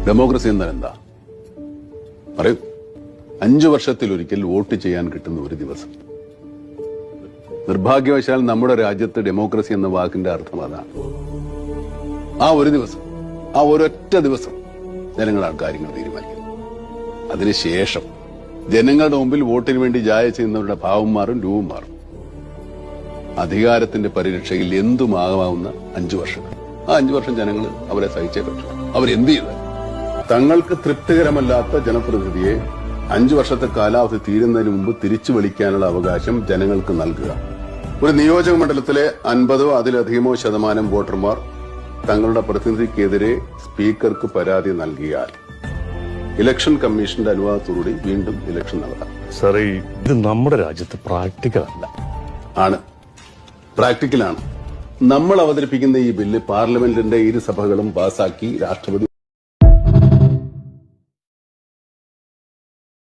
Democracy എന്നാൽ എന്താ പറയൂ. 5 വർഷത്തിലൊരിക്കൽ വോട്ട് ചെയ്യാൻ കിട്ടുന്ന ഒരു ദിവസം. നിർഭാഗ്യവശാൽ നമ്മുടെ രാജ്യത്ത് ഡെമോക്രസി എന്ന വാക്കിന്റെ അർത്ഥം അതാണ്. ആ ഒരു ദിവസം, ആ ഒരൊറ്റ ദിവസം ജനങ്ങളാണ് കാര്യങ്ങൾ തീരുമാനിക്കുന്നത്. അതിനുശേഷം ജനങ്ങളുടെ മുമ്പിൽ വോട്ടിന് വേണ്ടി ജായ ചെയ്യുന്നവരുടെ ഭാവം മാറും, രൂപം മാറും. അധികാരത്തിന്റെ പരിരക്ഷയിൽ എന്തുമാകാവുന്ന 5 വർഷങ്ങൾ. ആ 5 വർഷം ജനങ്ങൾ അവരെ സഹിച്ചേ പറ്റൂ. അവരെന്ത് ചെയ്ത തങ്ങൾക്ക് തൃപ്തികരമല്ലാത്ത ജനപ്രതിനിധിയെ 5 വർഷത്തെ കാലാവധി തീരുന്നതിന് മുമ്പ് തിരിച്ചു വിളിക്കാനുള്ള അവകാശം ജനങ്ങൾക്ക് നൽകുക. ഒരു നിയോജക മണ്ഡലത്തിലെ 50 അതിലധികമോ ശതമാനം വോട്ടർമാർ തങ്ങളുടെ പ്രതിനിധിക്കെതിരെ സ്പീക്കർക്ക് പരാതി നൽകിയാൽ ഇലക്ഷൻ കമ്മീഷന്റെ അനുവാദത്തോടുകൂടി വീണ്ടും ഇലക്ഷൻ നടത്താം. സാറേ, ഇത് നമ്മുടെ രാജ്യത്ത് പ്രാക്ടിക്കൽ അല്ല. ആണ്, പ്രാക്ടിക്കലാണ്. നമ്മൾ അവതരിപ്പിക്കുന്ന ഈ ബില്ല് പാർലമെന്റിന്റെ 2 സഭകളും പാസാക്കി രാഷ്ട്രപതി